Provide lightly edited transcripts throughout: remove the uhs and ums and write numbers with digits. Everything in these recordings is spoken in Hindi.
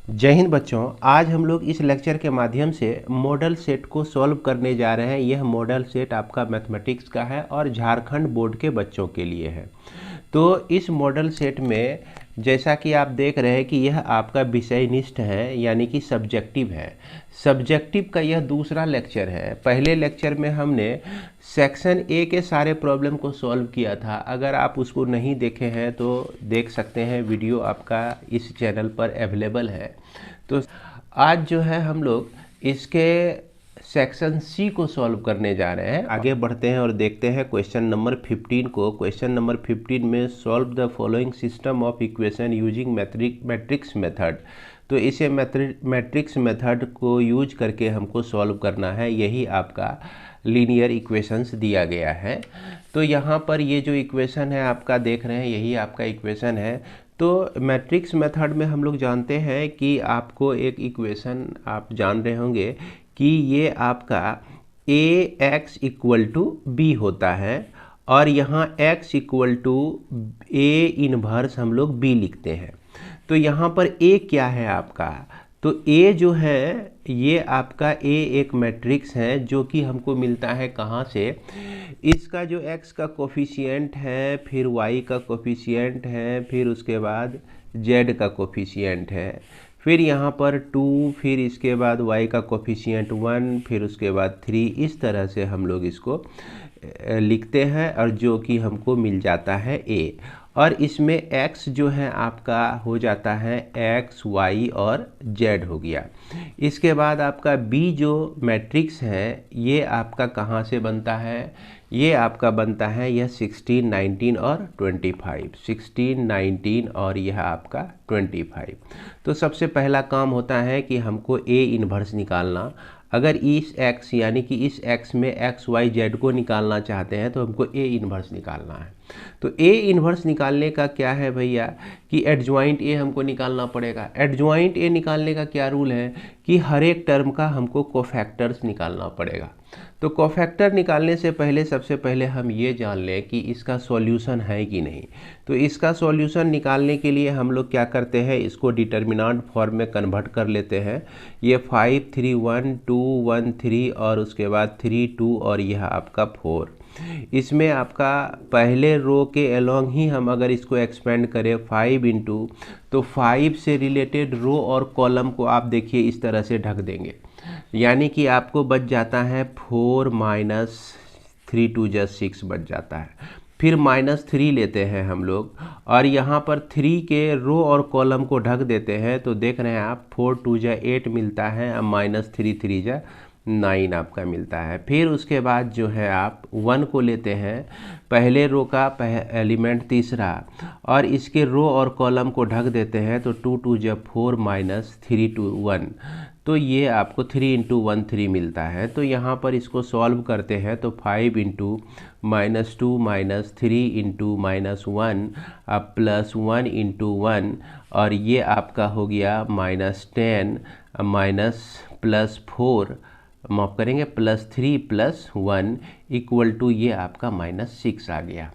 जय हिंद बच्चों। आज हम लोग इस लेक्चर के माध्यम से मॉडल सेट को सॉल्व करने जा रहे हैं। यह मॉडल सेट आपका मैथमेटिक्स का है और झारखंड बोर्ड के बच्चों के लिए है। तो इस मॉडल सेट में जैसा कि आप देख रहे हैं कि यह आपका विषयनिष्ठ है, यानी कि सब्जेक्टिव है। सब्जेक्टिव का यह दूसरा लेक्चर है। पहले लेक्चर में हमने सेक्शन ए के सारे प्रॉब्लम को सॉल्व किया था। अगर आप उसको नहीं देखे हैं तो देख सकते हैं, वीडियो आपका इस चैनल पर अवेलेबल है। तो आज जो है हम लोग इसके सेक्शन सी को सॉल्व करने जा रहे हैं। आगे बढ़ते हैं और देखते हैं क्वेश्चन नंबर 15 को। क्वेश्चन नंबर 15 में solve the following system of equation using matrix method. तो इसे मैट्रिक्स मेथड को यूज करके हमको सॉल्व करना है। यही आपका लीनियर इक्वेशंस दिया गया है। तो यहाँ पर ये जो इक्वेशन है आपका देख रहे हैं, यही आपका इक्वेशन है। तो मैट्रिक्स मेथड में हम लोग जानते हैं कि आपको एक इक्वेशन आप जान रहे होंगे कि ये आपका a x equal to b होता है और यहाँ x equal to a inverse हम लोग b लिखते हैं। तो यहाँ पर a क्या है आपका, तो a जो है ये आपका a एक मैट्रिक्स है जो कि हमको मिलता है कहाँ से। इसका जो x का कोफिशिएंट है, फिर y का कोफिशिएंट है, फिर उसके बाद z का कोफिशिएंट है, फिर यहाँ पर 2, फिर इसके बाद y का कोफिशिएंट 1, फिर उसके बाद 3। इस तरह से हम लोग इसको लिखते हैं और जो कि हमको मिल जाता है a। और इसमें x जो है आपका हो जाता है x, y और z हो गया। इसके बाद आपका b जो मैट्रिक्स है ये आपका कहाँ से बनता है, ये आपका बनता है यह 16, 19 और 25। 16, 19 और यह आपका 25। तो सबसे पहला काम होता है कि हमको a इन्वर्स निकालना। अगर इस x यानी कि इस x में x, y, z को निकालना चाहते हैं तो हमको a इन्वर्स निकालना है। तो a इन्वर्स निकालने का क्या है भैया कि एडजॉइंट a हमको निकालना पड़ेगा। एडजॉइंट a निकालने का क्या रूल है कि हर एक टर्म का हमको कोफैक्टर्स निकालना पड़ेगा। तो कोफैक्टर निकालने से पहले सबसे पहले हम ये जान लें कि इसका सॉल्यूशन है कि नहीं। तो इसका सॉल्यूशन निकालने के लिए हम लोग क्या करते हैं, इसको डिटर्मिनेंट फॉर्म में कन्वर्ट कर लेते हैं। ये 5, 3, 1, 2, 1, 3 और उसके बाद 3, 2 और यह आपका 4। इसमें आपका पहले रो के अलोंग ही हम अगर इसको एक्सपेंड करें 5 इंटू, तो 5 से रिलेटेड रो और कॉलम को आप देखिए इस तरह से ढक देंगे, यानी कि आपको बच जाता है 4 माइनस 3 2 6 बच जाता है। फिर -3 लेते हैं हम लोग और यहाँ पर 3 के रो और कॉलम को ढक देते हैं। तो देख रहे हैं आप 4 2 8 मिलता है, -3 3 9 आपका मिलता है। फिर उसके बाद जो है आप 1 को लेते हैं, पहले रो का एलिमेंट तीसरा, और इसके रो और कॉलम को ढक देते हैं। तो 2 2 4 -3 2 1, तो ये आपको 3 × 1 3 मिलता है। तो यहाँ पर इसको सॉल्व करते हैं तो 5 इंटू -2 -3 इंटू -1 अब +1 इंटू 1 और ये आपका हो गया -10 माइनस +4, माफ करेंगे +3 + 1 इक्वल टू ये आपका -6 आ गया।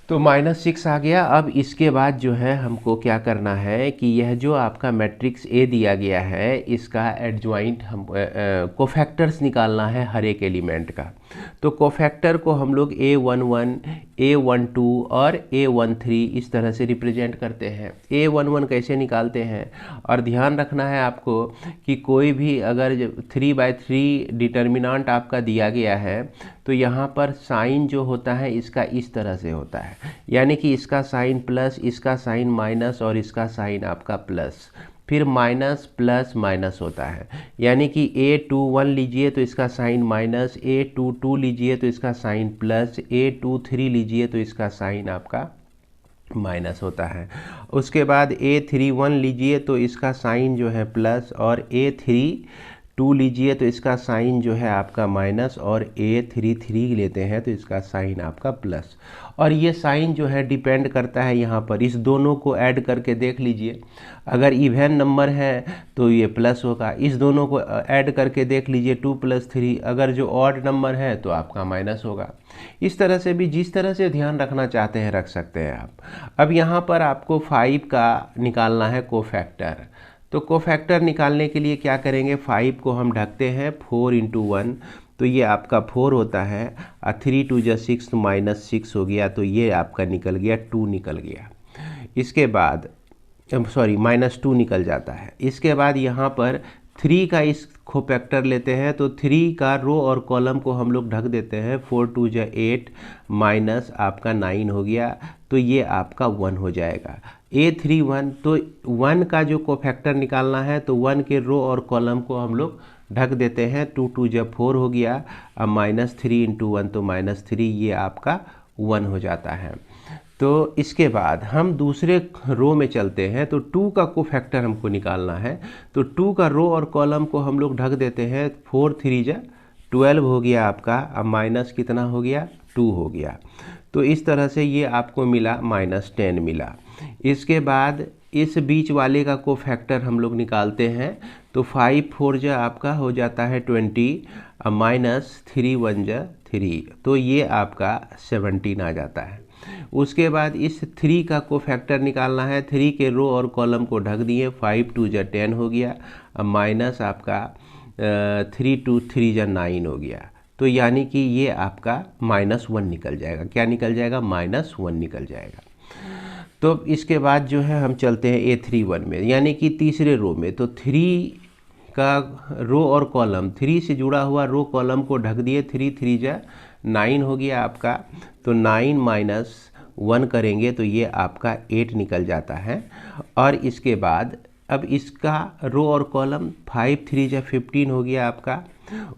तो -6 आ गया। अब इसके बाद जो है हमको क्या करना है कि यह जो आपका मैट्रिक्स ए दिया गया है इसका एडजॉइंट हम कोफैक्टर्स निकालना है हर एक एलिमेंट का। तो कोफैक्टर को हम लोग A11, A12 और A13 इस तरह से रिप्रेजेंट करते हैं। A11 कैसे निकालते हैं, और ध्यान रखना है आपको कि कोई भी अगर 3/3 डिटर्मिनेंट आपका दिया गया है तो यहाँ पर साइन जो होता है इसका इस तरह से होता है, यानी कि इसका साइन प्लस, इसका साइन माइनस और इसका साइन आपका प्लस, फिर माइनस प्लस माइनस होता है। यानी कि A21 लीजिए तो इसका साइन माइनस, A22 लीजिए तो इसका साइन प्लस, A23 लीजिए तो इसका साइन आपका माइनस होता है। उसके बाद A31 लीजिए तो इसका साइन जो है प्लस, और A32 लीजिए तो इसका साइन जो है आपका माइनस, और A33 लेते हैं तो इसका साइन आपका प्लस। और ये साइन जो है डिपेंड करता है यहाँ पर, इस दोनों को ऐड करके देख लीजिए। अगर इवन नंबर है तो ये प्लस होगा, इस दोनों को ऐड करके देख लीजिए 2 + 3। अगर जो ऑड नंबर है तो आपका माइनस होगा। इस तरह से भी जिस तरह से ध्यान रखना चाहते हैं रख सकते हैं आप। अब यहाँ पर आपको 5 का निकालना है कोफैक्टर। तो कोफैक्टर निकालने के लिए क्या करेंगे, 5 को हम ढकते हैं, 4 × 1 तो ये आपका 4 होता है, 3 × 2 = 6 तो -6 हो गया, तो ये आपका निकल गया 2 निकल गया। इसके बाद सॉरी -2 निकल जाता है। इसके बाद यहाँ पर 3 का इस कोफैक्टर लेते हैं, तो 3 का रो और कॉलम को हम लोग ढक देते हैं, 4 × 2 = 8 माइनस आपका 9 हो गया, तो ये आपका 1 हो जाएगा। A31 तो 1 का जो कोफैक्टर निकालना है, तो 1 के रो और कॉलम को हम लोग ढक देते हैं, 2 × 2 = 4 हो गया, अब -3 × 1 तो -3, ये आपका 1 हो जाता है। तो इसके बाद हम दूसरे रो में चलते हैं, तो 2 का कोफैक्टर हमको निकालना है, तो 2 का रो और कॉलम को हम लोग ढक देते हैं, 4 × 3 = 12 हो गया आपका, अब माइनस कितना हो गया, 2 हो गया। तो इस तरह से ये आपको मिला -10 मिला। इसके बाद इस बीच वाले का कोफैक्टर हम लोग निकालते हैं, तो 5 × 4 = आपका हो जाता है 20, अब -3 × 1 = 3, तो ये आपका 17 आ जाता है। उसके बाद इस 3 का कोफैक्टर निकालना है, 3 के रो और कॉलम को ढक दिए, 5 × 2 = 10 हो गया, अब माइनस आपका 3 × 3 = 9 हो गया, तो यानी कि ये आपका -1 निकल जाएगा। क्या निकल जाएगा, -1 निकल जाएगा। तो इसके बाद जो है हम चलते हैं A31 में, यानी कि तीसरे रो में, तो 3 का रो और कॉलम, 3 से जुड़ा हुआ रो कॉलम को ढक दिए, 3 × 3 = 9 हो गया आपका, तो 9 - 1 करेंगे तो ये आपका 8 निकल जाता है। और इसके बाद अब इसका रो और कॉलम, 5 × 3 = 15 हो गया आपका,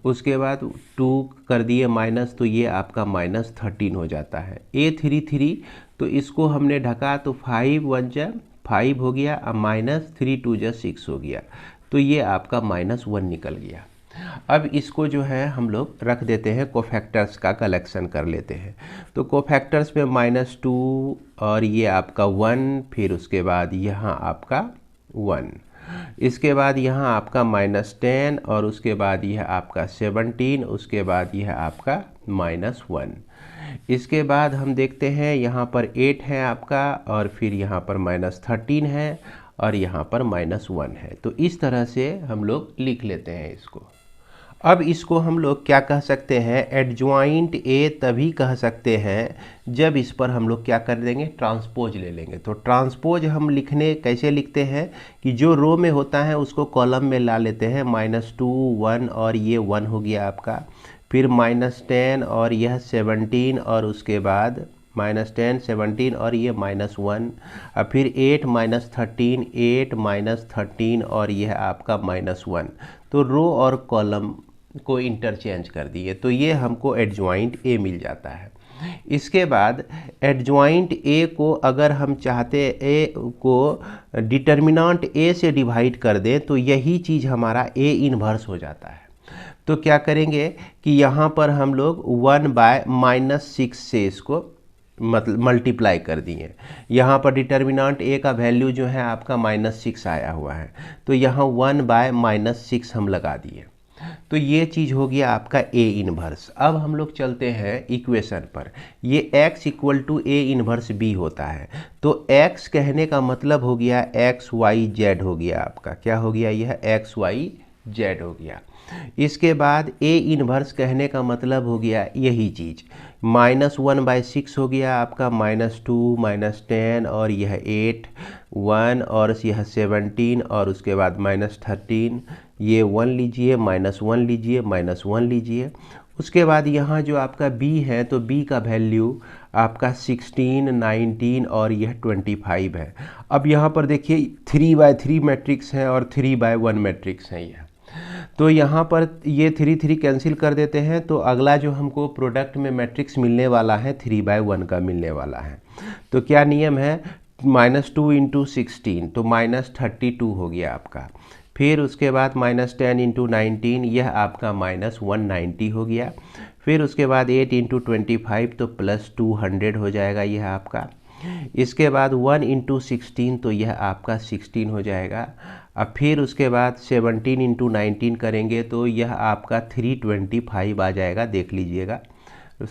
उसके बाद 2 कर दिए माइनस, तो ये आपका -13 हो जाता है। A33 तो इसको हमने ढका, तो 5 × 1 = 5 हो गया, अब -3 × 2 = 6 हो गया, तो ये आपका -1 निकल गया। अब इसको जो है हम लोग रख देते हैं, कोफैक्टर्स का कलेक्शन कर लेते हैं। तो कोफैक्टर्स में -2 और ये आपका 1, फिर उसके बाद यहाँ आपका 1, इसके बाद यहाँ आपका -10 और उसके बाद यह आपका 17, उसके बाद यह आपका -1। इसके बाद हम देखते हैं यहाँ पर 8 है आपका, और फिर यहाँ पर -13 है, और यहाँ पर -1 है। तो इस तरह से हम लोग लिख लेते हैं इसको। अब इसको हम लोग क्या कह सकते हैं, एडजॉइंट ए तभी कह सकते हैं जब इस पर हम लोग क्या कर देंगे, ट्रांसपोज ले लेंगे। तो ट्रांसपोज हम लिखने कैसे लिखते हैं कि जो रो में होता है उसको कॉलम में ला लेते हैं, -2 1 और ये 1 हो गया आपका, फिर -10 और यह 17 और उसके बाद -10 17 और ये -1, और फिर 8 - 13 8 - 13 और यह आपका -1। तो रो और कॉलम को इंटरचेंज कर दिए, तो ये हमको एडजॉइंट ए मिल जाता है। इसके बाद एडजॉइंट ए को अगर हम चाहते ए को डिटर्मिनेंट ए से डिवाइड कर दें, तो यही चीज़ हमारा ए इन्वर्स हो जाता है। तो क्या करेंगे कि यहाँ पर हम लोग 1/-6 से इसको मतलब मल्टीप्लाई कर दिए। यहाँ पर डिटर्मिनेंट ए का वैल्यू जो है आपका -6 आया हुआ है, तो यहाँ 1/-6 हम लगा दिए, तो ये चीज़ हो गया आपका ए इन्वर्स। अब हम लोग चलते हैं इक्वेशन पर। ये x = A इन्वर्स B होता है, तो x कहने का मतलब हो गया XYZ हो गया आपका, क्या हो गया, यह XYZ हो गया। इसके बाद A इन्वर्स कहने का मतलब हो गया यही चीज़, -1/6 हो गया आपका, -2 -10 और यह 8 1 और यह 17 और उसके बाद -13, ये 1 लीजिए, -1 लीजिए, -1 लीजिए। उसके बाद यहाँ जो आपका B है, तो B का वैल्यू आपका 16 19 और यह 25 है। अब यहाँ पर देखिए 3/3 मैट्रिक्स है और 3/1 मैट्रिक्स है यह, तो यहाँ पर ये 3 कैंसिल कर देते हैं, तो अगला जो हमको प्रोडक्ट में मैट्रिक्स मिलने वाला है 3/1 का मिलने वाला है। तो क्या नियम है, -2 × 16 तो -32 हो गया आपका, फिर उसके बाद -10 × 19 यह आपका -190 हो गया, फिर उसके बाद 8 × 25 तो +200 हो जाएगा यह आपका, इसके बाद 1 × 16 तो यह आपका 16 हो जाएगा। अब फिर उसके बाद 17 × 19 करेंगे तो यह आपका 325 आ जाएगा, देख लीजिएगा,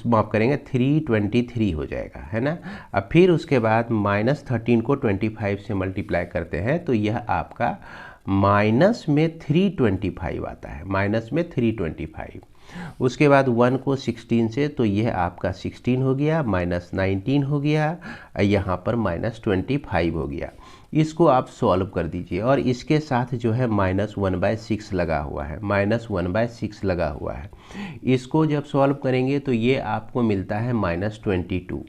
माफ करेंगे 323 हो जाएगा, है ना। अब फिर उसके बाद -13 को 25 से मल्टीप्लाई करते हैं, तो यह आपका माइनस में 325 आता है, माइनस में 325। उसके बाद 1 को 16 से, तो यह आपका 16 हो गया, माइनस 19 हो गया, यहाँ पर माइनस 25 हो गया। इसको आप सॉल्व कर दीजिए और इसके साथ जो है -1/6 लगा हुआ है, -1/6 लगा हुआ है। इसको जब सॉल्व करेंगे तो ये आपको मिलता है -22।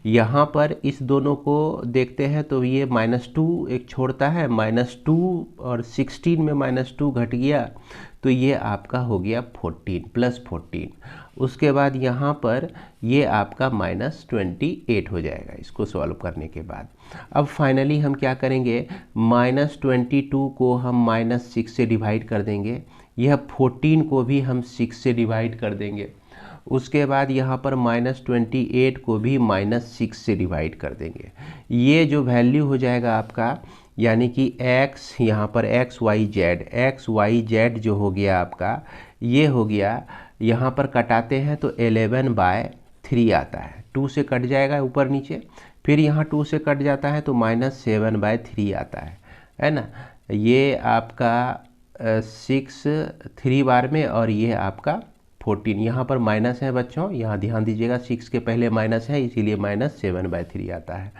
यहाँ पर इस दोनों को देखते हैं तो ये -2 एक छोड़ता है, -2 और 16 में -2 घट गया, तो ये आपका हो गया 14 +14। उसके बाद यहाँ पर ये आपका -28 हो जाएगा इसको सॉल्व करने के बाद। अब फाइनली हम क्या करेंगे, -22 को हम -6 से डिवाइड कर देंगे, यह 14 को भी हम 6 से डिवाइड कर देंगे। उसके बाद यहाँ पर -28 को भी -6 से डिवाइड कर देंगे। ये जो वैल्यू हो जाएगा आपका, यानी कि x, यहाँ पर XYZ जो हो गया आपका, ये हो गया, यहाँ पर कटाते हैं तो 11/3 आता है, 2 से कट जाएगा ऊपर नीचे, फिर यहाँ 2 से कट जाता है तो -7/3 आता है ना। ये आपका 6 3 बार में, और ये आपका 14, यहाँ पर माइनस है बच्चों, यहाँ ध्यान दीजिएगा, 6 के पहले माइनस है इसीलिए -7/3 आता है।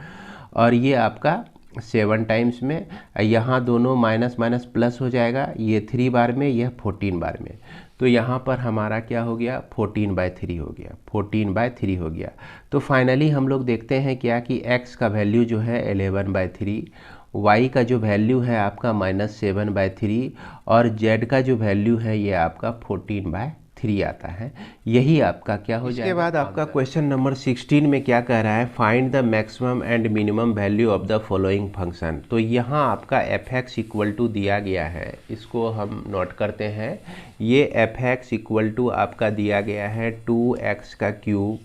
और ये आपका 7 टाइम्स में, यहाँ दोनों माइनस माइनस प्लस हो जाएगा, ये 3 बार में, यह 14 बार में, तो यहाँ पर हमारा क्या हो गया, 14/3 हो गया, 14/3 हो गया। तो फाइनली हम लोग देखते हैं क्या कि x का वैल्यू जो है 11/3, y का जो वैल्यू है आपका -7/3, और z का जो वैल्यू है ये आपका 14/3 आता है। यही आपका क्या हो जाएगा। इसके बाद आपका क्वेश्चन नंबर 16 में क्या कह रहा है, find the maximum and minimum value of the following function. तो यहाँ आपका fx इक्वल टू दिया गया है, इसको हम नोट करते हैं। ये fx इक्वल टू आपका दिया गया है 2x का क्यूब,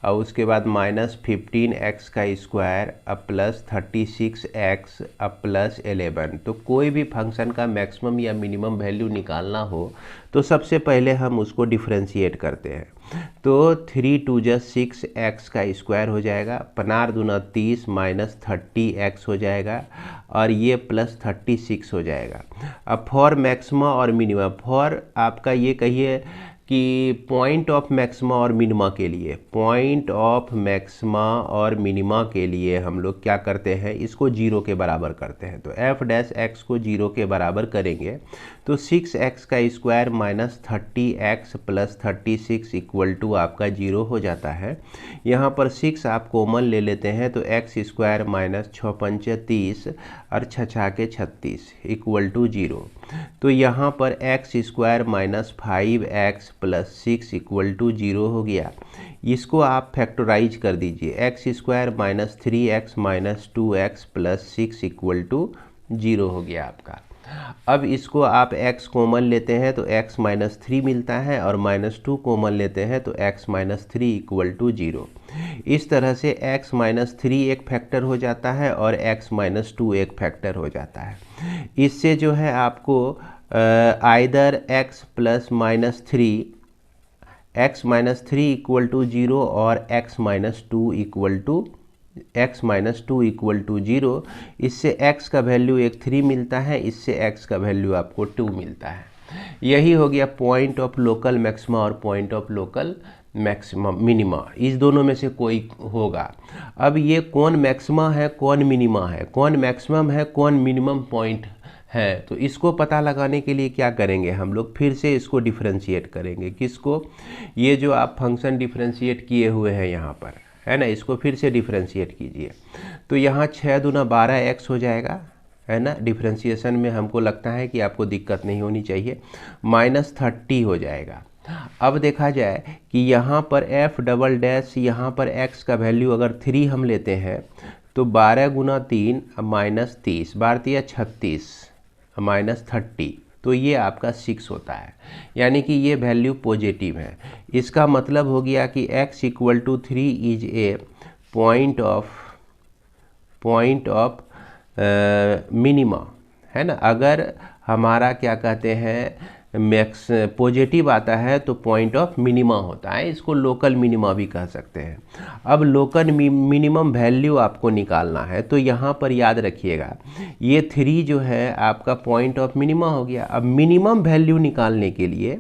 और उसके बाद -15x का स्क्वायर, अब +36x, अब +11। तो कोई भी फंक्शन का मैक्सिमम या मिनिमम वैल्यू निकालना हो तो सबसे पहले हम उसको डिफ्रेंशिएट करते हैं। तो 3 2 6 x का स्क्वायर हो जाएगा, 15 दूना 30 -30x हो जाएगा, और ये +36 हो जाएगा। अब फॉर मैक्सिमा और मिनिमा, फॉर आपका ये कहिए कि पॉइंट ऑफ मैक्सिमा और मिनिमा के लिए, पॉइंट ऑफ मैक्सिमा और मिनिमा के लिए हम लोग क्या करते हैं, इसको 0 के बराबर करते हैं। तो f' को 0 के बराबर करेंगे तो 6x का स्क्वायर -30x +36 इक्वल टू आपका 0 हो जाता है। यहाँ पर 6 आप कॉमन ले लेते हैं तो x स्क्वायर -6 पंचे 30 और 6 के 36 इक्वल टू 0। तो यहाँ पर x square -5x +6 equal to 0 हो गया। इसको आप फैक्टराइज कर दीजिए, x square -3x -2x +6 equal to 0 हो गया आपका। अब इसको आप x कॉमन लेते हैं तो x -3 मिलता है, और -2 कॉमन लेते हैं तो x -3 इक्वल टू 0। इस तरह से x -3 एक फैक्टर हो जाता है और x -2 एक फैक्टर हो जाता है। इससे जो है आपको आइदर x -3 इक्वल टू 0 और x -2 इक्वल टू 0। इससे x का वैल्यू एक 3 मिलता है, इससे x का वैल्यू आपको 2 मिलता है। यही हो गया पॉइंट ऑफ लोकल मैक्सिमा और point of local maximum minima, इस दोनों में से कोई होगा। अब ये कौन मैक्सिमा है कौन मिनिमा है, कौन मैक्सिमम है कौन मिनिमम पॉइंट है, तो इसको पता लगाने के लिए क्या करेंगे, हम लोग फिर से इसको डिफ्रेंशिएट करेंगे। किसको, ये जो आप फंक्शन डिफ्रेंशिएट किए हुए हैं यहाँ पर, है ना, इसको फिर से डिफ्रेंशिएट कीजिए। तो यहाँ 6 दूना 12x हो जाएगा, है ना। डिफ्रेंशिएशन में हमको लगता है कि आपको दिक्कत नहीं होनी चाहिए। -30 हो जाएगा। अब देखा जाए कि यहाँ पर f', यहाँ पर x का वैल्यू अगर 3 हम लेते हैं तो 12 गुना 3 -30, 12 36 -30, तो ये आपका 6 होता है, यानी कि ये वैल्यू पॉजिटिव है। इसका मतलब हो गया कि x equal to 3 is a point of minima, है ना। अगर हमारा क्या कहते हैं मैक्स पॉजिटिव आता है तो पॉइंट ऑफ मिनिमा होता है, इसको लोकल मिनिमा भी कह सकते हैं। अब लोकल मिनिमम वैल्यू आपको निकालना है, तो यहाँ पर याद रखिएगा ये 3 जो है आपका पॉइंट ऑफ मिनिमा हो गया। अब मिनिमम वैल्यू निकालने के लिए,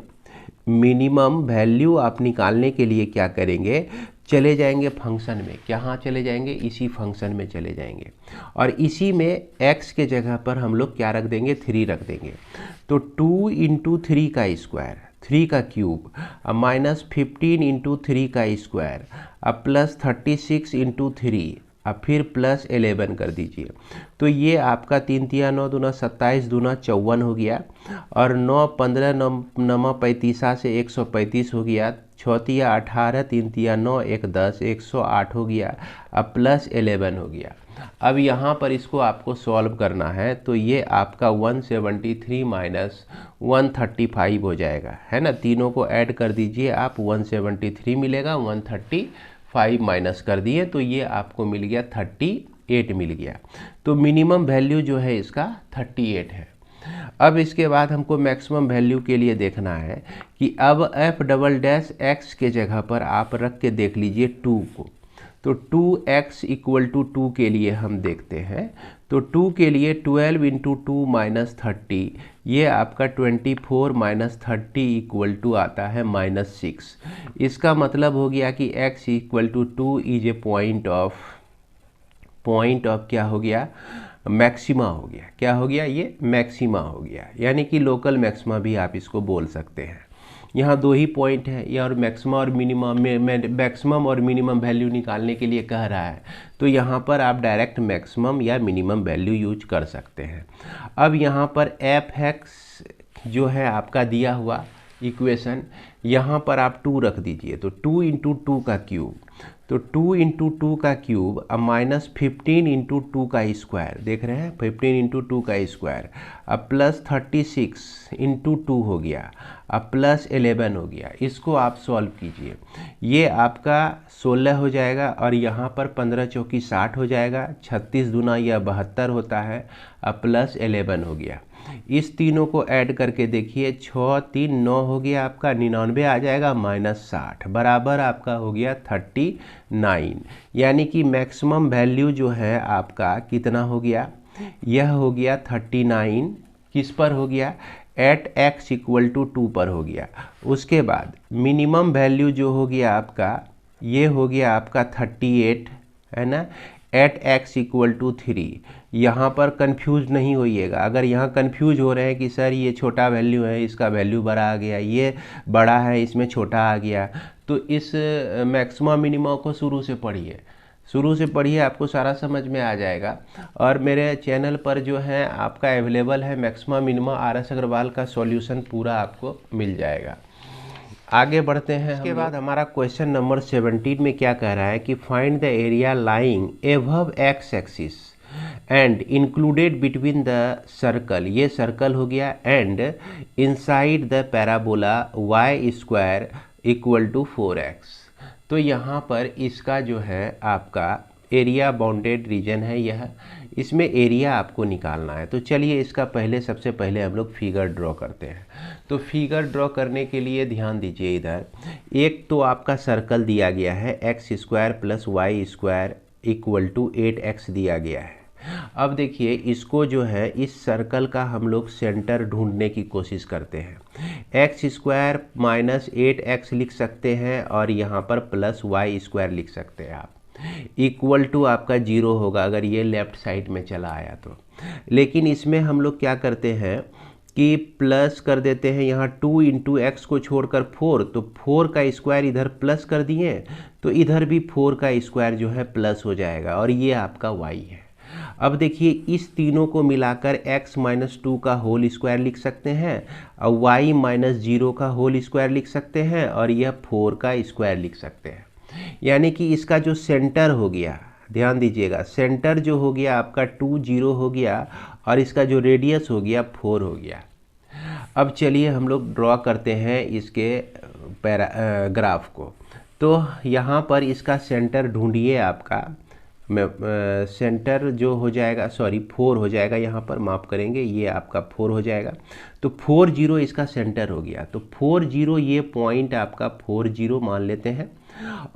मिनिमम वैल्यू आप निकालने के लिए क्या करेंगे, चले जाएंगे फंक्शन में। कहाँ चले जाएंगे, इसी फंक्शन में चले जाएंगे और इसी में x के जगह पर हम लोग क्या रख देंगे, 3 रख देंगे। तो 2 इंटू 3 का स्क्वायर, 3 का क्यूब, अब माइनस 15 इंटू 3 का स्क्वायर, अब प्लस 36 इंटू 3, अब फिर प्लस 11 कर दीजिए। तो ये आपका 3 तिया 9 दूना 27 दूना 54 हो गया और 9 15 9 35 से 135 हो गया। 6 तिया 18 3 तिया 9 1 10 108 हो गया। अब प्लस 11 हो गया। अब यहाँ पर इसको आपको सॉल्व करना है, तो ये आपका 173 माइनस 135 हो जाएगा, है ना। तीनों को ऐड कर दीजिए आप, 173 मिलेगा, 135 माइनस कर दिए तो ये आपको मिल गया 38 मिल गया। तो मिनिमम वैल्यू जो है इसका 38 है। अब इसके बाद हमको मैक्सिमम वैल्यू के लिए देखना है कि अब f डबल डैश x के जगह पर आप रख के देख लीजिए 2 को। तो 2x इक्वल टू 2 के लिए हम देखते हैं, तो 2 के लिए 12 इंटू 2 माइनस 30, ये आपका 24 माइनस 30 इक्वल टू आता है -6। इसका मतलब हो गया कि x equal to 2 is a point of क्या हो गया, मैक्सिमा हो गया। क्या हो गया, ये मैक्सिमा हो गया, यानी कि लोकल मैक्सिमा भी आप इसको बोल सकते हैं। यहाँ 2 ही पॉइंट है, ये और मैक्सिमा और मिनिमम में मैक्सिमम और मिनिमम वैल्यू निकालने के लिए कह रहा है, तो यहाँ पर आप डायरेक्ट मैक्सिमम या मिनिमम वैल्यू यूज कर सकते हैं। अब यहाँ पर f(x) जो है आपका दिया हुआ इक्वेशन, यहाँ पर आप 2 रख दीजिए। तो 2 इंटू 2 का क्यूब, तो 2 इंटू 2 का क्यूब, अब माइनस 15 इंटू 2 का स्क्वायर, देख रहे हैं 15 इंटू 2 का स्क्वायर, अब प्लस 36 इंटू 2 हो गया, अब प्लस 11 हो गया। इसको आप सॉल्व कीजिए, ये आपका 16 हो जाएगा और यहाँ पर 15 चौकी 60 हो जाएगा, 36 दूना यह 72 होता है, अब प्लस 11 हो गया। इस तीनों को ऐड करके देखिए, 6 3 9 हो गया आपका, 99 आ जाएगा माइनस 60 बराबर आपका हो गया 39। यानी कि मैक्सिमम वैल्यू जो है आपका कितना हो गया, यह हो गया 39। किस पर हो गया, एट x इक्वल टू 2 पर हो गया। उसके बाद मिनिमम वैल्यू जो हो गया आपका, ये हो गया आपका 38, है ना, एट x इक्वल टू 3। यहाँ पर कंफ्यूज नहीं होइएगा, अगर यहाँ कंफ्यूज हो रहे हैं कि सर ये छोटा वैल्यू है, इसका वैल्यू बड़ा आ गया, ये बड़ा है इसमें छोटा आ गया, तो इस मैक्सिमम मिनिमम को शुरू से पढ़िए, आपको सारा समझ में आ जाएगा। और मेरे चैनल पर जो है आपका अवेलेबल है मैक्सिमम मिनिमम RS अग्रवाल का सॉल्यूशन पूरा आपको मिल जाएगा। आगे बढ़ते हैं। इसके बाद हमारा क्वेश्चन नंबर 17 में क्या कह रहा है कि find the area lying above x axis and included between the circle, ये सर्कल हो गया, and inside the parabola y square equal to 4x। तो यहाँ पर इसका जो है आपका एरिया बाउंडेड रीजन है यह, इसमें एरिया आपको निकालना है। तो चलिए इसका सबसे पहले हम लोग फिगर ड्रॉ करते हैं। तो फिगर ड्रॉ करने के लिए ध्यान दीजिए, इधर एक तो आपका सर्कल दिया गया है x square plus y square equal to 8x दिया गया है। अब देखिए इसको जो है, इस सर्कल का हम लोग सेंटर ढूंढने की कोशिश करते हैं। x स्क्वायर माइनस 8x लिख सकते हैं और यहाँ पर प्लस वाई स्क्वायर लिख सकते हैं आप, इक्वल टू आपका 0 होगा अगर ये लेफ्ट साइड में चला आया तो। लेकिन इसमें हम लोग क्या करते हैं कि प्लस कर देते हैं, यहाँ 2 इंटू एक्स को छोड़कर 4, तो 4 का स्क्वायर इधर प्लस कर दिए, तो इधर भी 4 का स्क्वायर जो है प्लस हो जाएगा और ये आपका y है। अब देखिए इस तीनों को मिलाकर x माइनस 2 का होल स्क्वायर लिख सकते हैं और y माइनस 0 का होल स्क्वायर लिख सकते हैं और यह 4 का स्क्वायर लिख सकते हैं। यानी कि इसका जो सेंटर हो गया, ध्यान दीजिएगा, सेंटर जो हो गया आपका 2 0 हो गया और इसका जो रेडियस हो गया 4 हो गया। अब चलिए हम लोग ड्रॉ करते हैं इसके ग्राफ को। तो यहाँ पर इसका सेंटर ढूंढिए आपका सेंटर जो हो जाएगा, सॉरी 4 हो जाएगा, यहाँ पर माफ़ करेंगे, ये आपका 4 हो जाएगा। तो 4 0 इसका सेंटर हो गया। तो 4 0 ये पॉइंट आपका 4 0 मान लेते हैं,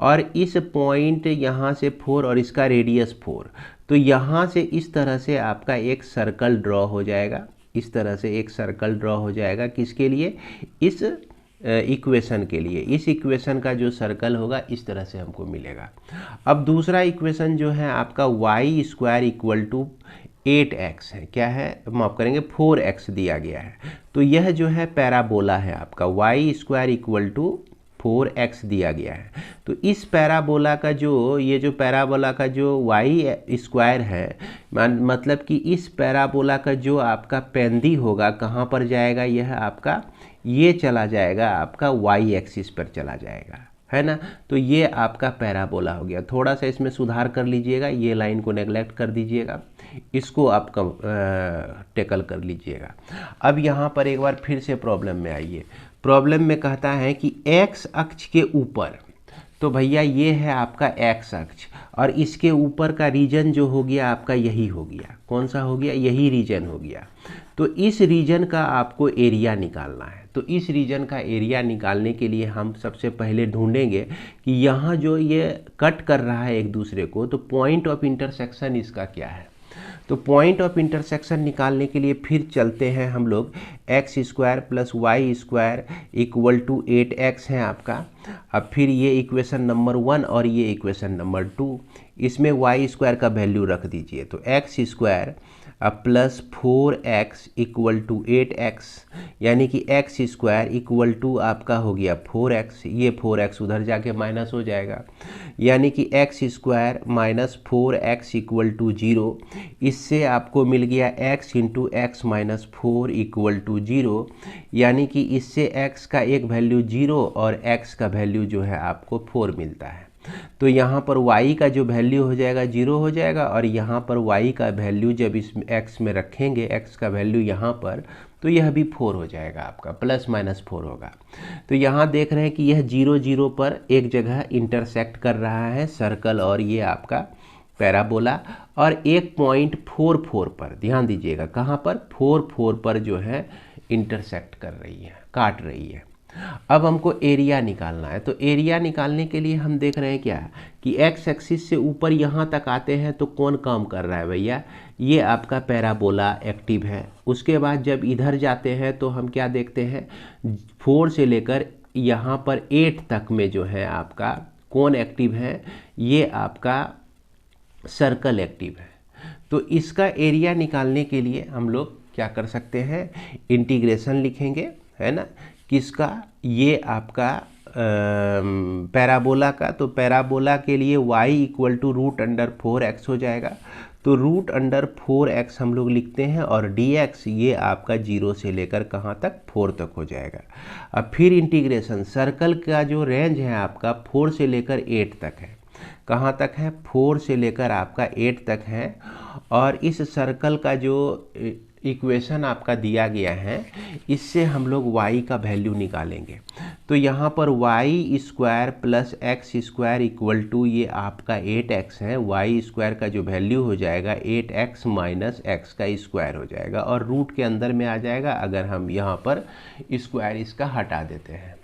और इस पॉइंट यहाँ से 4 और इसका रेडियस 4। तो यहाँ से इस तरह से आपका एक सर्कल ड्रॉ हो जाएगा, इस तरह से एक सर्कल ड्रॉ हो जाएगा। किसके लिए? इस इक्वेशन के लिए। इस इक्वेशन का जो सर्कल होगा इस तरह से हमको मिलेगा। अब दूसरा इक्वेशन जो है आपका Y square equal to 8x है, क्या है, माफ़ करेंगे 4x दिया गया है। तो यह जो है पैराबोला है आपका, Y square equal to 4x दिया गया है। तो इस पैराबोला का जो, ये जो पैराबोला का जो वाई स्क्वायर है, मतलब कि इस पैराबोला का जो आपका पेंदी होगा कहाँ पर जाएगा, यह आपका ये चला जाएगा, आपका वाई एक्सिस पर चला जाएगा, है ना। तो ये आपका पैराबोला हो गया। थोड़ा सा इसमें सुधार कर लीजिएगा, ये लाइन को नेगलेक्ट कर दीजिएगा, इसको आप टेकल कर लीजिएगा। अब यहाँ पर एक बार फिर से प्रॉब्लम में आइए। प्रॉब्लम में कहता है कि x अक्ष के ऊपर, तो भैया ये है आपका x अक्ष, और इसके ऊपर का रीजन जो हो गया आपका यही हो गया। कौन सा हो गया? यही रीजन हो गया। तो इस रीजन का आपको एरिया निकालना है। तो इस रीजन का एरिया निकालने के लिए हम सबसे पहले ढूंढेंगे कि यहाँ जो ये कट कर रहा है एक दूसरे को, तो पॉइंट ऑफ इंटरसेक्शन इसका क्या है। तो पॉइंट ऑफ इंटरसेक्शन निकालने के लिए फिर चलते हैं हम लोग, x square plus y square equal to 8x है आपका। अब फिर ये इक्वेशन नंबर 1 और ये इक्वेशन नंबर 2, इसमें वाई स्क्वायर का वैल्यू रख दीजिए। तो x square plus 4x equal to 8x, यानी कि एक्स स्क्वायर इक्वल टू आपका हो गया 4x, ये 4x उधर जाके माइनस हो जाएगा, यानी कि x square minus 4x equal to 0। इससे आपको मिल गया x into x minus 4 equal to 0, यानी कि इससे x का एक वैल्यू 0 और x का वैल्यू जो है आपको 4 मिलता है। तो यहाँ पर y का जो वैल्यू हो जाएगा 0 हो जाएगा, और यहाँ पर y का वैल्यू जब इस x में रखेंगे, x का वैल्यू यहाँ पर, तो यह भी 4 हो जाएगा आपका, प्लस माइनस 4 होगा। तो यहाँ देख रहे हैं कि यह 0 0 पर एक जगह इंटरसेक्ट कर रहा है सर्कल और ये आपका पैराबोला, और एक पॉइंट 4 4 पर, ध्यान दीजिएगा कहाँ पर, 4 4 पर जो है इंटरसेक्ट कर रही है, काट रही है। अब हमको एरिया निकालना है। तो एरिया निकालने के लिए हम देख रहे हैं क्या कि एक्स एक्सिस से ऊपर यहाँ तक आते हैं तो कौन काम कर रहा है भैया, ये आपका पैराबोला एक्टिव है। उसके बाद जब इधर जाते हैं तो हम क्या देखते हैं, 4 से लेकर यहाँ पर 8 तक में जो है आपका कौन एक्टिव है, ये आपका सर्कल एक्टिव है। तो इसका एरिया निकालने के लिए हम लोग क्या कर सकते हैं, इंटीग्रेशन लिखेंगे, है ना, किसका, ये आपका पैराबोला का। तो पैराबोला के लिए y इक्वल टू √4x हो जाएगा। तो √4x हम लोग लिखते हैं, और dx ये आपका 0 से लेकर कहाँ तक, 4 तक हो जाएगा। अब फिर इंटीग्रेशन, सर्कल का जो रेंज है आपका 4 से लेकर 8 तक है। कहाँ तक है, 4 से लेकर आपका 8 तक है। और इस सर्कल का जो इक्वेशन आपका दिया गया है, इससे हम लोग y का वैल्यू निकालेंगे। तो यहाँ पर y square plus x square equal to ये आपका 8x है। वाई स्क्वायर का जो वैल्यू हो जाएगा 8x माइनस एक्स का स्क्वायर हो जाएगा, और रूट के अंदर में आ जाएगा अगर हम यहाँ पर स्क्वायर इसका हटा देते हैं।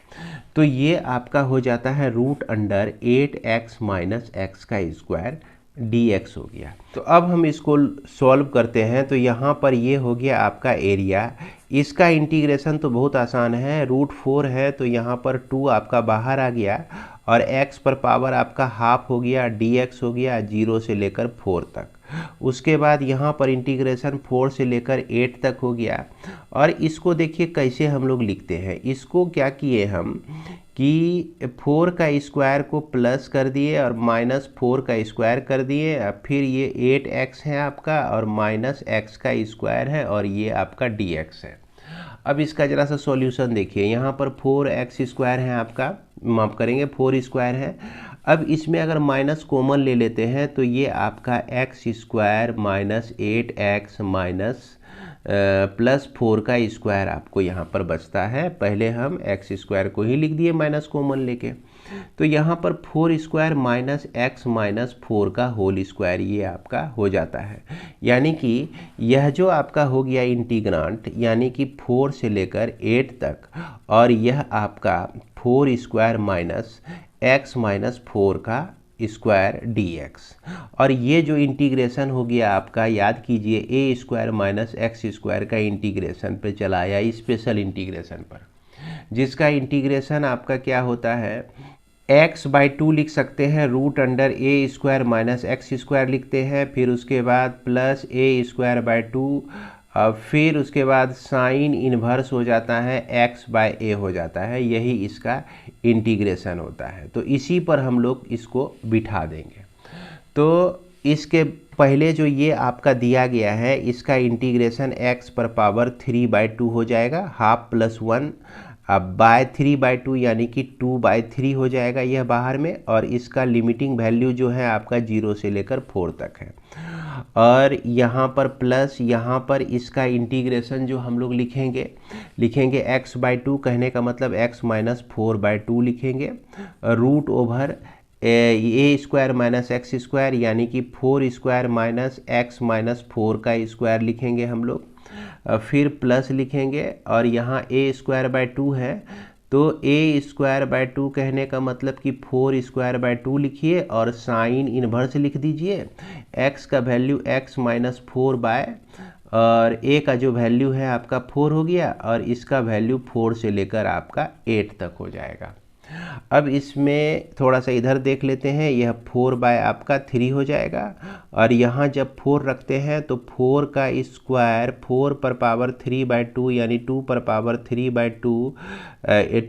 तो ये आपका हो जाता है √8x माइनस एक्स का स्क्वायर dx हो गया। तो अब हम इसको सॉल्व करते हैं। तो यहाँ पर ये हो गया आपका एरिया। इसका इंटीग्रेशन तो बहुत आसान है, √4 है तो यहाँ पर 2 आपका बाहर आ गया, और x पर पावर आपका हाफ हो गया, dx हो गया 0 से लेकर 4 तक। उसके बाद यहाँ पर इंटीग्रेशन 4 से लेकर 8 तक हो गया। और इसको देखिए कैसे हम लोग लिखते हैं, इसको क्या किए हम कि 4 का स्क्वायर को प्लस कर दिए और माइनस 4 का स्क्वायर कर दिए। अब फिर ये 8x है आपका, और माइनस x का स्क्वायर है, और ये आपका dx है। अब इसका जरा सा सॉल्यूशन देखिए, यहाँ पर 4x स्क्वायर है आपका, माफ़ करेंगे 4 स्क्वायर है। अब इसमें अगर माइनस कॉमन ले लेते हैं तो ये आपका x square minus 8x minus plus 4 का स्क्वायर आपको यहाँ पर बचता है। पहले हम एक्स स्क्वायर को ही लिख दिए माइनस कॉमन लेके, तो यहाँ पर 4 स्क्वायर माइनस एक्स माइनस 4 का होल स्क्वायर ये आपका हो जाता है। यानी कि यह जो आपका हो गया इंटीग्रांट, यानी कि 4 से लेकर 8 तक, और यह आपका 4 स्क्वायर माइनस एक्स माइनस 4 का स्क्वायर dx, और ये जो इंटीग्रेशन हो गया आपका, याद कीजिए ए स्क्वायर माइनस एक्स स्क्वायर का इंटीग्रेशन पे चला आया, स्पेशल इंटीग्रेशन पर, जिसका इंटीग्रेशन आपका क्या होता है, x/2 लिख सकते हैं, रूट अंडर ए स्क्वायर माइनस एक्स स्क्वायर लिखते हैं, फिर उसके बाद प्लस ए स्क्वायर बाय 2, फिर उसके बाद साइन इन्वर्स हो जाता है, x/a हो जाता है, यही इसका इंटीग्रेशन होता है। तो इसी पर हम लोग इसको बिठा देंगे। तो इसके पहले जो ये आपका दिया गया है, इसका इंटीग्रेशन x पर पावर 3/2 हो जाएगा, हाफ प्लस 1 अब बाय 3/2 यानी कि 2/3 हो जाएगा यह बाहर में, और इसका लिमिटिंग वैल्यू जो है आपका 0 से लेकर 4 तक है। और यहाँ पर प्लस, यहाँ पर इसका इंटीग्रेशन जो हम लोग लिखेंगे x/2, कहने का मतलब x माइनस 4/2 लिखेंगे, रूट ओवर ए स्क्वायर माइनस एक्स स्क्वायर, यानी कि 4 स्क्वायर माइनस एक्स माइनस 4 का स्क्वायर लिखेंगे हम लोग, फिर प्लस लिखेंगे, और यहाँ ए स्क्वायर बाय 2 है, तो ए स्क्वायर बाय 2 कहने का मतलब कि 4 स्क्वायर बाय 2 लिखिए, और साइन इन्वर्स लिख दीजिए, x का वैल्यू x माइनस 4 बाय, और a का जो वैल्यू है आपका 4 हो गया, और इसका वैल्यू 4 से लेकर आपका 8 तक हो जाएगा। अब इसमें थोड़ा सा इधर देख लेते हैं, यह 4 बाय आपका 3 हो जाएगा, और यहाँ जब 4 रखते हैं तो 4 का स्क्वायर 4 पर पावर 3/2 यानी 2 पर पावर 3/2,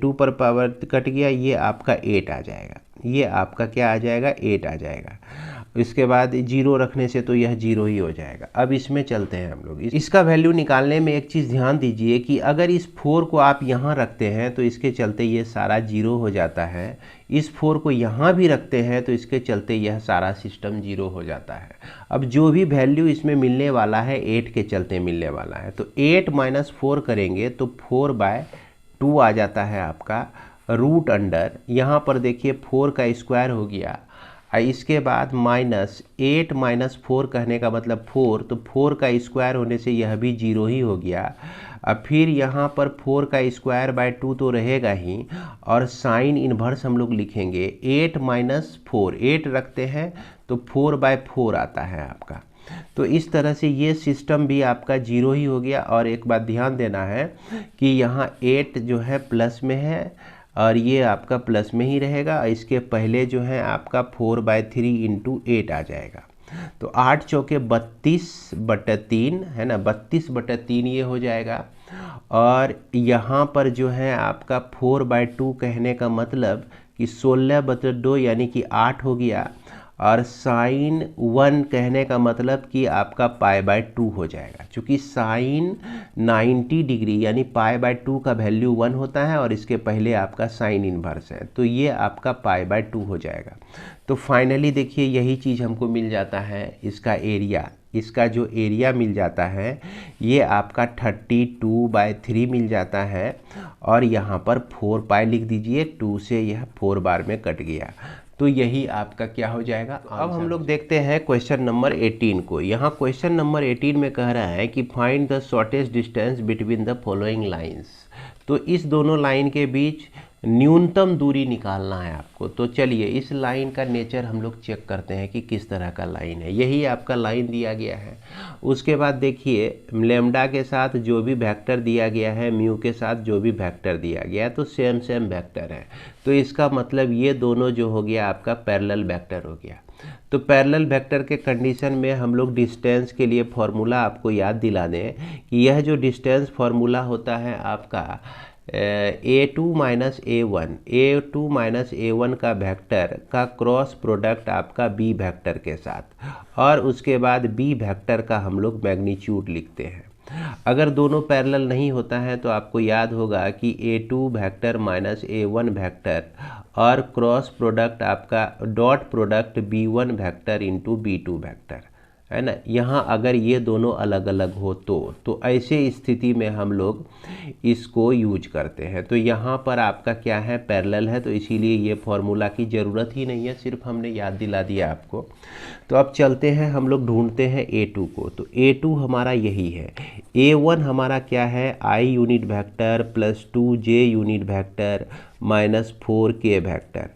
2 पर पावर कट गया, ये आपका 8 आ जाएगा, ये आपका क्या आ जाएगा, 8 आ जाएगा। इसके बाद 0 रखने से तो यह 0 ही हो जाएगा। अब इसमें चलते हैं हम लोग, इसका वैल्यू निकालने में एक चीज़ ध्यान दीजिए कि अगर इस 4 को आप यहाँ रखते हैं तो इसके चलते ये सारा 0 हो जाता है, इस 4 को यहाँ भी रखते हैं तो इसके चलते यह सारा सिस्टम 0 हो जाता है। अब जो भी वैल्यू इसमें मिलने वाला है 8 के चलते मिलने वाला है, तो 8 माइनस 4 करेंगे तो 4/2 आ जाता है आपका, रूट अंडर, यहाँ पर देखिए 4 का स्क्वायर हो गया, इसके बाद माइनस 8 माइनस 4 कहने का मतलब 4, तो 4 का स्क्वायर होने से यह भी 0 ही हो गया। अब फिर यहाँ पर 4 का स्क्वायर बाय 2 तो रहेगा ही, और साइन इन्वर्स हम लोग लिखेंगे, 8 माइनस 4, 8 रखते हैं तो 4/4 आता है आपका। तो इस तरह से ये सिस्टम भी आपका 0 ही हो गया। और एक बात ध्यान देना है कि यहाँ 8 जो है प्लस में है, और ये आपका प्लस में ही रहेगा, इसके पहले जो है आपका 4/3 इंटू 8 आ जाएगा, तो 8 चौके 32/3 है ना, 32/3 ये हो जाएगा। और यहाँ पर जो है आपका 4/2 कहने का मतलब कि 16/2 यानी कि 8 हो गया, और साइन 1 कहने का मतलब कि आपका π/2 हो जाएगा, क्योंकि साइन 90 डिग्री यानी π/2 का वैल्यू 1 होता है, और इसके पहले आपका साइन इन्वर्स है, तो ये आपका π/2 हो जाएगा। तो फाइनली देखिए यही चीज़ हमको मिल जाता है, इसका एरिया, इसका जो एरिया मिल जाता है ये आपका 32/3 मिल जाता है, और यहाँ पर 4π लिख दीजिए, 2 से यह 4 बार में कट गया, तो यही आपका क्या हो जाएगा। अब हम लोग देखते हैं क्वेश्चन नंबर 18 को। यहाँ क्वेश्चन नंबर 18 में कह रहा है कि find the shortest distance between the following lines. तो इस दोनों लाइन के बीच न्यूनतम दूरी निकालना है आपको। तो चलिए इस लाइन का नेचर हम लोग चेक करते हैं कि किस तरह का लाइन है। यही आपका लाइन दिया गया है। उसके बाद देखिए लेमडा के साथ जो भी वेक्टर दिया गया है, म्यू के साथ जो भी वेक्टर दिया गया है, तो सेम सेम वेक्टर है। तो इसका मतलब ये दोनों जो हो गया आपका पैरेलल वेक्टर हो गया। तो पैरेलल वेक्टर के कंडीशन में हम लोग डिस्टेंस के लिए फॉर्मूला आपको याद दिला दें कि यह जो डिस्टेंस फॉर्मूला होता है आपका a2 माइनस a1 का वेक्टर का क्रॉस प्रोडक्ट आपका b वेक्टर के साथ, और उसके बाद b वेक्टर का हम लोग मैग्नीट्यूड लिखते हैं। अगर दोनों पैरेलल नहीं होता है तो आपको याद होगा कि a2 vector minus a1 vector और क्रॉस प्रोडक्ट आपका dot product b1 vector into b2 vector, है ना। यहाँ अगर ये दोनों अलग अलग हो तो ऐसे स्थिति में हम लोग इसको यूज करते हैं। तो यहाँ पर आपका क्या है, पैरेलल है, तो इसीलिए ये फॉर्मूला की ज़रूरत ही नहीं है, सिर्फ हमने याद दिला दिया आपको। तो अब चलते हैं हम लोग ढूंढते हैं A2 को। तो A2 हमारा यही है। A1 हमारा क्या है, I unit vector plus 2J unit vector minus 4K vector.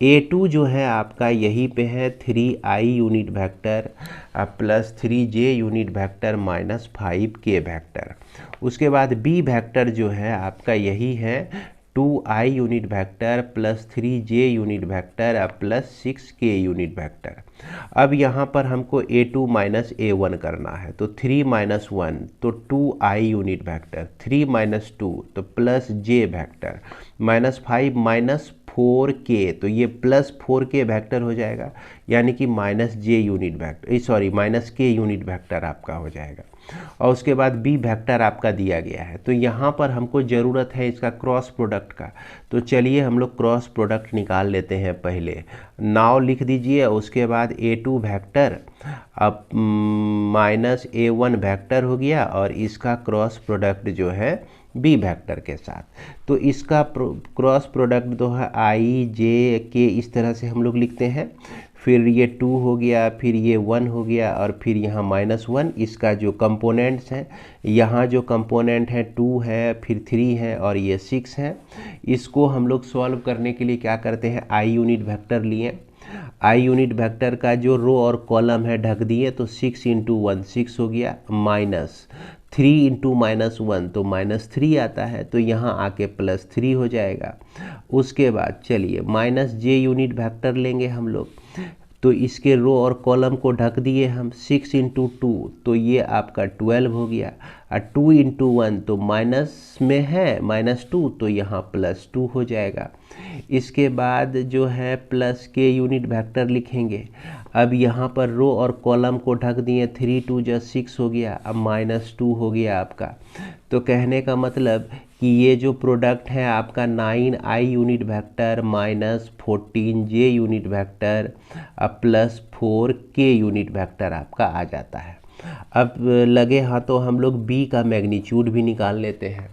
A2 जो है आपका यहीं पे है 3I unit vector plus 3J unit vector minus 5K vector. उसके बाद B वेक्टर जो है आपका यही है 2I unit vector plus 3J unit vector plus 6K unit vector. अब यहाँ पर हमको A2 माइनस A1 करना है, तो 3 माइनस 1 तो 2I यूनिट वेक्टर, 3 माइनस 2 तो plus J vector minus 5 minus 4K, तो ये प्लस 4K वेक्टर हो जाएगा, यानी कि minus J unit vector, sorry minus K unit vector आपका हो जाएगा। और उसके बाद B वेक्टर आपका दिया गया है। तो यहाँ पर हमको ज़रूरत है इसका क्रॉस प्रोडक्ट का, तो चलिए हम लोग क्रॉस प्रोडक्ट निकाल लेते हैं। पहले नाव लिख दीजिए, उसके बाद A2 वेक्टर अब माइनस A1 वेक्टर हो गया, और इसका क्रॉस प्रोडक्ट जो है B वेक्टर के साथ। तो इसका क्रॉस प्रोडक्ट तो है I J K, इस तरह से हम लोग लिखते हैं। फिर ये 2 हो गया, फिर ये 1 हो गया, और फिर यहाँ माइनस 1। इसका जो कंपोनेंट्स हैं, यहाँ जो कंपोनेंट है 2 है, फिर 3 है, और ये 6 है। इसको हम लोग सॉल्व करने के लिए क्या करते हैं, I यूनिट वेक्टर लिए। I यूनिट वेक्टर का जो रो और कॉलम है ढक दिए, तो 6 इंटू 1 6 हो गया, माइनस 3 इंटू माइनस 1 तो माइनस 3 आता है, तो यहाँ आके प्लस 3 हो जाएगा। उसके बाद चलिए माइनस J यूनिट वेक्टर लेंगे हम लोग, तो इसके रो और कॉलम को ढक दिए हम। 6 इंटू 2 तो ये आपका 12 हो गया, और 2 इंटू 1 तो माइनस में है माइनस 2, तो यहाँ प्लस 2 हो जाएगा। इसके बाद जो है प्लस K यूनिट वेक्टर लिखेंगे। अब यहाँ पर रो और कॉलम को ढक दिए, 3 2 जा 6 हो गया, अब माइनस 2 हो गया आपका। तो कहने का मतलब कि ये जो प्रोडक्ट है आपका 9I unit vector minus 14J unit vector plus 4K unit vector आपका आ जाता है। अब लगे हाथों हम लोग B का मैग्नीट्यूड भी निकाल लेते हैं।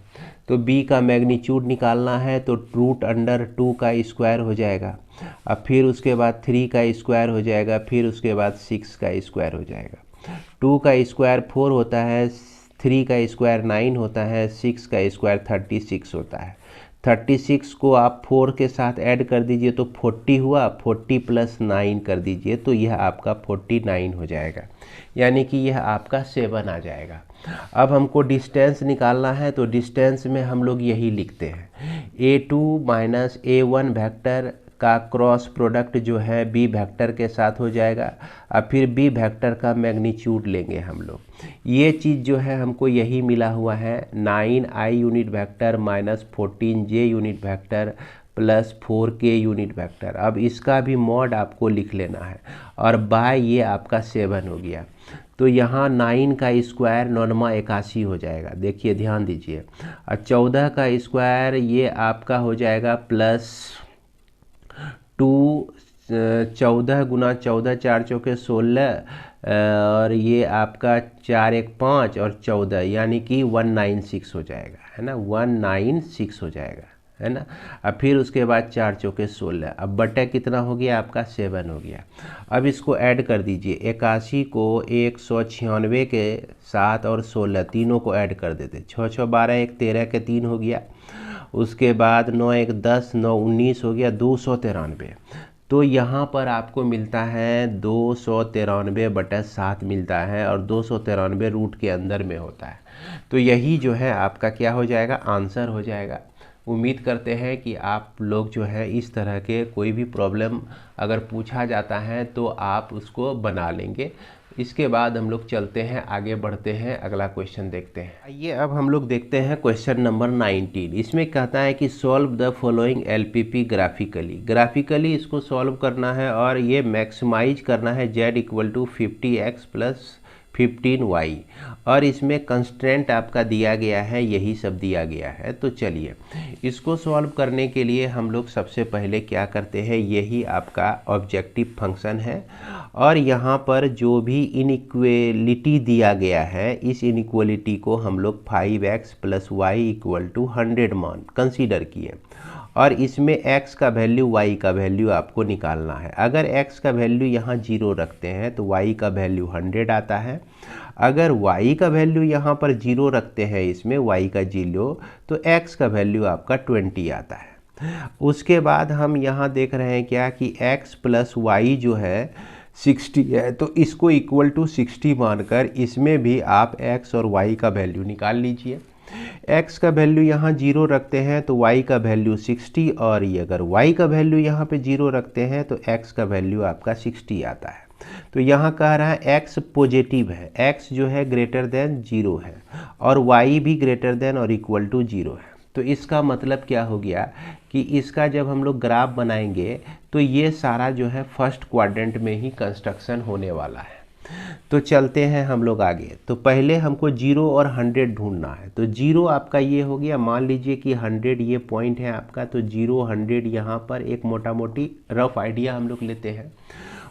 तो B का मैग्नीट्यूड निकालना है, तो रूट अंडर 2 का स्क्वायर हो जाएगा, अब फिर उसके बाद 3 का स्क्वायर हो जाएगा, फिर उसके बाद 6 का स्क्वायर हो जाएगा। 2 का स्क्वायर 4 होता है, 3 का स्क्वायर 9 होता है, 6 का स्क्वायर 36 होता है। 36 को आप 4 के साथ ऐड कर दीजिए तो 40 हुआ, 40 प्लस 9 कर दीजिए तो यह आपका 49 हो जाएगा, यानी कि यह आपका 7 आ जाएगा। अब हमको डिस्टेंस निकालना है, तो डिस्टेंस में हम लोग यही लिखते हैं A2 माइनस A1 वेक्टर का क्रॉस प्रोडक्ट जो है B वेक्टर के साथ हो जाएगा, और फिर B वेक्टर का मैग्नीट्यूड लेंगे हम लोग। ये चीज़ जो है हमको यही मिला हुआ है, 9I unit vector minus 14J unit vector plus 4K unit vector. अब इसका भी मॉड आपको लिख लेना है, और बाय ये आपका 7 हो गया। तो यहाँ 9 का स्क्वायर 9 81 हो जाएगा, देखिए ध्यान दीजिए। और 14 का स्क्वायर ये आपका हो जाएगा प्लस 2, 14 गुना 14 4 चौके 16, और ये आपका 4 1 5 और 14, यानी कि 196 हो जाएगा, है ना, 196 हो जाएगा, है ना। अब फिर उसके बाद 4 चौके 16, अब बटा कितना हो गया आपका 7 हो गया। अब इसको ऐड कर दीजिए, 81 को 196 के साथ और 16 तीनों को ऐड कर देते, 6 6 12 1 13 के 3 हो गया। उसके बाद 9 1 10 9 19 हो गया, 293। तो यहाँ पर आपको मिलता है 293/7 मिलता है, और 293 रूट के अंदर में होता है। तो यही जो है आपका क्या हो जाएगा, आंसर हो जाएगा। उम्मीद करते हैं कि आप लोग जो है इस तरह के कोई भी प्रॉब्लम अगर पूछा जाता है तो आप उसको बना लेंगे। इसके बाद हम लोग चलते हैं, आगे बढ़ते हैं, अगला क्वेश्चन देखते हैं। आइए अब हम लोग देखते हैं क्वेश्चन नंबर 19। इसमें कहता है कि solve the following LPP graphically इसको सॉल्व करना है, और ये मैक्सिमाइज करना है Z = 50x + 15y और इसमें कंस्ट्रेंट आपका दिया गया है, यही सब दिया गया है। तो चलिए इसको सॉल्व करने के लिए हम लोग सबसे पहले क्या करते हैं, यही आपका ऑब्जेक्टिव फंक्शन है और यहाँ पर जो भी इनइक्वलिटी दिया गया है, इस इनइक्वलिटी को हम लोग 5x + y = 100 मान कंसीडर किए और इसमें x का वैल्यू y का वैल्यू आपको निकालना है। अगर x का वैल्यू यहाँ 0 रखते हैं तो y का वैल्यू 100 आता है। अगर y का वैल्यू यहाँ पर 0 रखते हैं, इसमें y का 0, तो x का वैल्यू आपका 20 आता है। उसके बाद हम यहाँ देख रहे हैं क्या कि x + y जो है 60 है, तो इसको = 60 मानकर इसमें भी आप x और y का वैल्यू निकाल लीजिए। x का वैल्यू यहाँ 0 रखते हैं तो y का वैल्यू 60 और ये अगर y का वैल्यू यहाँ पे 0 रखते हैं तो x का वैल्यू आपका 60 आता है। तो यहाँ कह रहा है x पॉजिटिव है, x जो है >0 है और y भी > 0 है। तो इसका मतलब क्या हो गया कि इसका जब हम लोग ग्राफ बनाएंगे तो ये सारा जो है फर्स्ट क्वाड्रेंट में ही कंस्ट्रक्शन होने वाला है। तो चलते हैं हम लोग आगे। तो पहले हमको 0 और 100 ढूंढना है। तो 0 आपका ये हो गया, मान लीजिए कि 100 ये पॉइंट है आपका, तो 0 100 यहाँ पर एक मोटा मोटी रफ आइडिया हम लोग लेते हैं।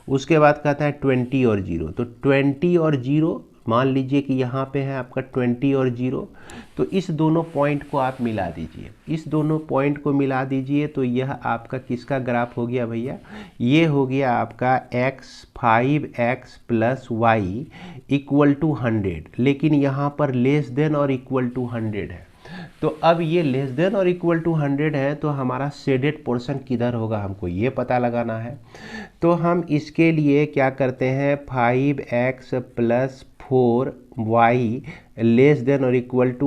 उसके बाद कहता है 20 और 0, तो 20 और 0 मान लीजिए कि यहाँ पे है आपका 20 और 0, तो इस दोनों पॉइंट को आप मिला दीजिए। इस दोनों पॉइंट को मिला दीजिए तो यह आपका किसका ग्राफ हो गया भैया, ये हो गया आपका 5x + y = 100, लेकिन यहाँ पर < और = 100 है। तो अब ये < और = 100 है तो हमारा शेडेड पोर्शन किधर होगा, हमको ये पता लगाना है। तो हम इसके लिए क्या करते हैं, 5x + 4y < और =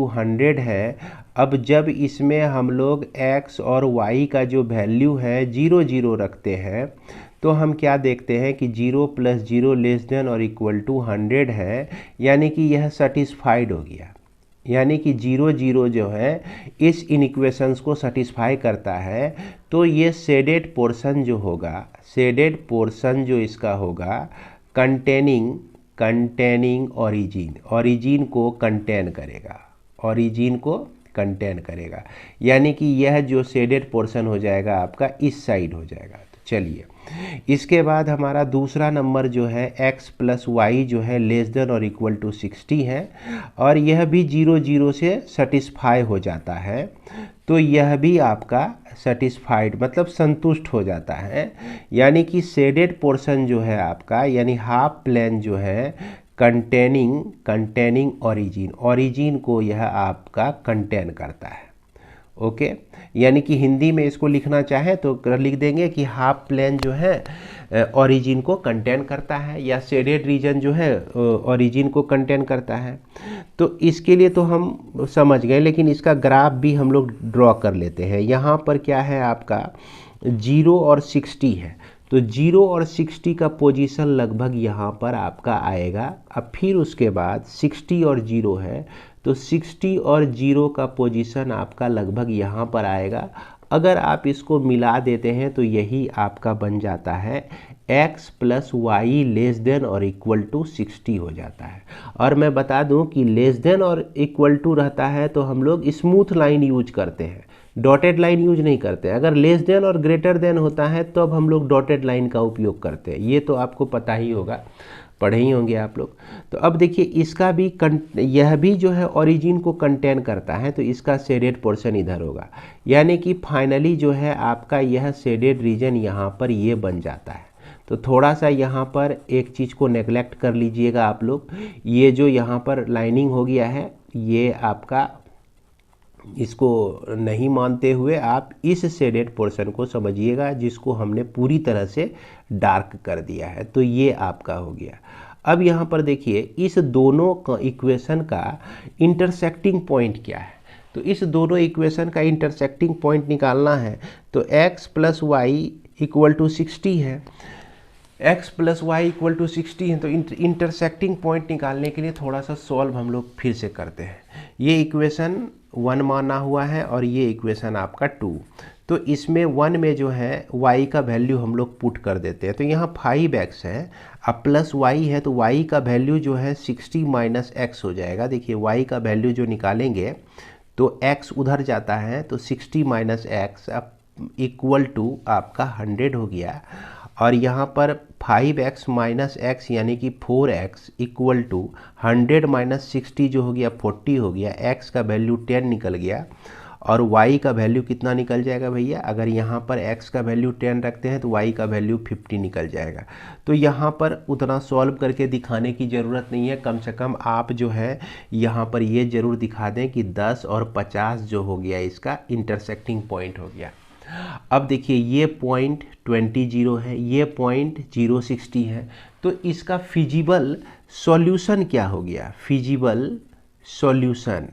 100 है। अब जब इसमें हम लोग x और y का जो वैल्यू है 0 0 रखते हैं तो हम क्या देखते हैं कि 0 + 0 < और = 100 है, यानी कि यह सेटिस्फाइड हो गया। यानी कि 0 0 जो है इस इनइक्वेशंस को सेटिस्फाई करता है। तो ये शेडेड पोर्शन जो होगा, शेडेड पोर्शन जो इसका होगा कंटेनिंग ओरिजिन को कंटेन करेगा, ओरिजिन को कंटेन करेगा, यानी कि यह जो शेडेड पोर्शन हो जाएगा आपका इस साइड हो जाएगा। तो चलिए इसके बाद हमारा दूसरा नंबर जो है x + y जो है < और = 60 है और यह भी 0 0 से सेटिस्फाई हो जाता है। तो यह भी आपका सेटिस्फाइड मतलब संतुष्ट हो जाता है, यानी कि शेडेड पोर्शन जो है आपका, यानी हाफ प्लेन जो है कंटेनिंग ओरिजिन को यह आपका कंटेन करता है। ओके, यानी कि हिंदी में इसको लिखना चाहे तो लिख देंगे कि हाफ प्लेन जो है ओरिजिन को कंटेन करता है, या शेडेड रीजन जो है ओरिजिन को कंटेन करता है। तो इसके लिए तो हम समझ गए, लेकिन इसका ग्राफ भी हम लोग ड्रॉ कर लेते हैं। यहाँ पर क्या है आपका 0 और 60 है, तो 0 और 60 का पोजीशन लगभग यहाँ पर आपका आएगा। अब फिर उसके बाद 60 और 0 है, तो 60 और 0 का पोजीशन आपका लगभग यहाँ पर आएगा। अगर आप इसको मिला देते हैं तो यही आपका बन जाता है x + y < और = 60 हो जाता है। और मैं बता दूं कि < और = रहता है तो हम लोग स्मूथ लाइन यूज करते हैं, डॉटेड लाइन यूज नहीं करते। अगर < और > होता है तो अब हम लोग डॉटेड लाइन का उपयोग करते हैं, ये तो आपको पता ही होगा, पढ़े ही होंगे आप लोग। तो अब देखिए इसका भी यह भी जो है ओरिजिन को कंटेन करता है, तो इसका शेडेड पोर्शन इधर होगा, यानी कि फाइनली जो है आपका यह शेडेड रीजन यहाँ पर ये बन जाता है। तो थोड़ा सा यहाँ पर एक चीज़ को नेगलेक्ट कर लीजिएगा आप लोग, ये जो यहाँ पर लाइनिंग हो गया है ये आपका, इसको नहीं मानते हुए आप इस शेडेड पोर्शन को समझिएगा जिसको हमने पूरी तरह से डार्क कर दिया है। तो ये आपका हो गया। अब यहाँ पर देखिए इस दोनों इक्वेशन का इंटरसेक्टिंग पॉइंट क्या है, तो इस दोनों इक्वेशन का इंटरसेक्टिंग पॉइंट निकालना है। तो x + y = 60 है, x + y = 60 है। तो इंटरसेक्टिंग पॉइंट निकालने के लिए थोड़ा सा सॉल्व हम लोग फिर से करते हैं। ये इक्वेशन 1 माना हुआ है और ये इक्वेशन आपका 2। तो इसमें 1 में जो है y का वैल्यू हम लोग पुट कर देते हैं। तो यहाँ 5x है, अब प्लस y है, तो y का वैल्यू जो है 60 माइनस x हो जाएगा। देखिए y का वैल्यू जो निकालेंगे तो x उधर जाता है, तो 60 माइनस एक्स अब इक्वल टू आपका 100 हो गया। और यहाँ पर 5x माइनस एक्स यानी कि 4x इक्वल टू 100 माइनस 60 जो हो गया 40 हो गया। x का वैल्यू 10 निकल गया और y का वैल्यू कितना निकल जाएगा भैया? अगर यहाँ पर x का वैल्यू 10 रखते हैं तो y का वैल्यू 50 निकल जाएगा। तो यहाँ पर उतना सॉल्व करके दिखाने की ज़रूरत नहीं है, कम से कम आप जो है यहाँ पर ये ज़रूर दिखा दें कि 10 और 50 जो हो गया इसका इंटरसेक्टिंग पॉइंट हो गया। अब देखिए ये पॉइंट 20 है, ये पॉइंट 060 है, तो इसका फिजिबल सॉल्यूशन क्या हो गया? फिजिबल सॉल्यूशन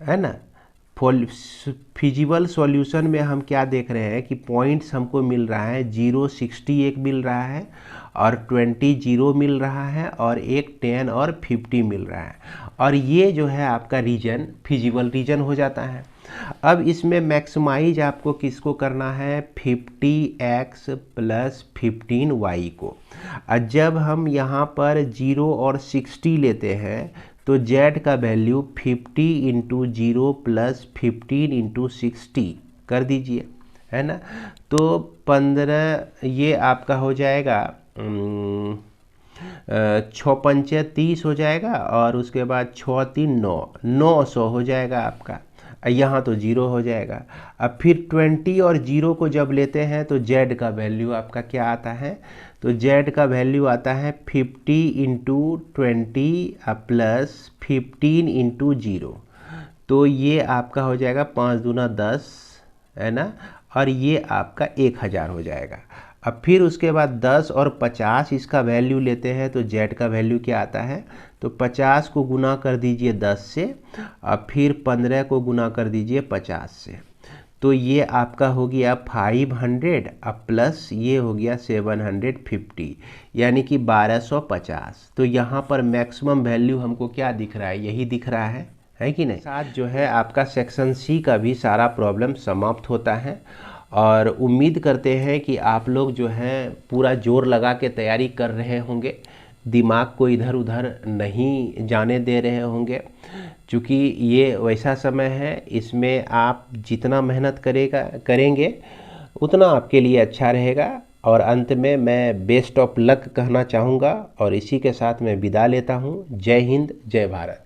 है ना। फिजिबल सॉल्यूशन में हम क्या देख रहे हैं कि पॉइंट्स हमको मिल रहा है 060 एक मिल रहा है और 20 मिल रहा है और एक 10 और 50 मिल रहा है, और ये जो है आपका रीजन फिजिबल रीजन हो जाता है। अब इसमें मैक्सिमाइज आपको किसको करना है? 50x प्लस 15y को। और जब हम यहाँ पर 0 और 60 लेते हैं तो z का वैल्यू 50 इंटू 0 प्लस 15 इंटू 60 कर दीजिए, है ना। तो 15 ये आपका हो जाएगा 6 पंचे 30 हो जाएगा और उसके बाद 6 3 9 900 हो जाएगा आपका। यहाँ तो 0 हो जाएगा। अब फिर 20 और 0 को जब लेते हैं तो z का वैल्यू आपका क्या आता है? तो z का वैल्यू आता है 50 इंटू 20 प्लस 15 इंटू 0। तो ये आपका हो जाएगा 5 दूना 10, है ना, और ये आपका 1000 हो जाएगा। अब फिर उसके बाद 10 और 50 इसका वैल्यू लेते हैं तो z का वैल्यू क्या आता है? तो 50 को गुना कर दीजिए 10 से और फिर 15 को गुना कर दीजिए 50 से। तो ये आपका हो गया 500 अब प्लस ये हो गया 750 यानी कि 1250। तो यहाँ पर मैक्सिमम वैल्यू हमको क्या दिख रहा है? यही दिख रहा है कि नहीं। साथ जो है आपका सेक्शन सी का भी सारा प्रॉब्लम समाप्त होता है और उम्मीद करते हैं कि आप लोग जो है पूरा जोर लगा के तैयारी कर रहे होंगे, दिमाग को इधर उधर नहीं जाने दे रहे होंगे, क्योंकि ये वैसा समय है इसमें आप जितना मेहनत करेंगे उतना आपके लिए अच्छा रहेगा। और अंत में मैं बेस्ट ऑफ लक कहना चाहूँगा और इसी के साथ मैं विदा लेता हूँ। जय हिंद, जय भारत।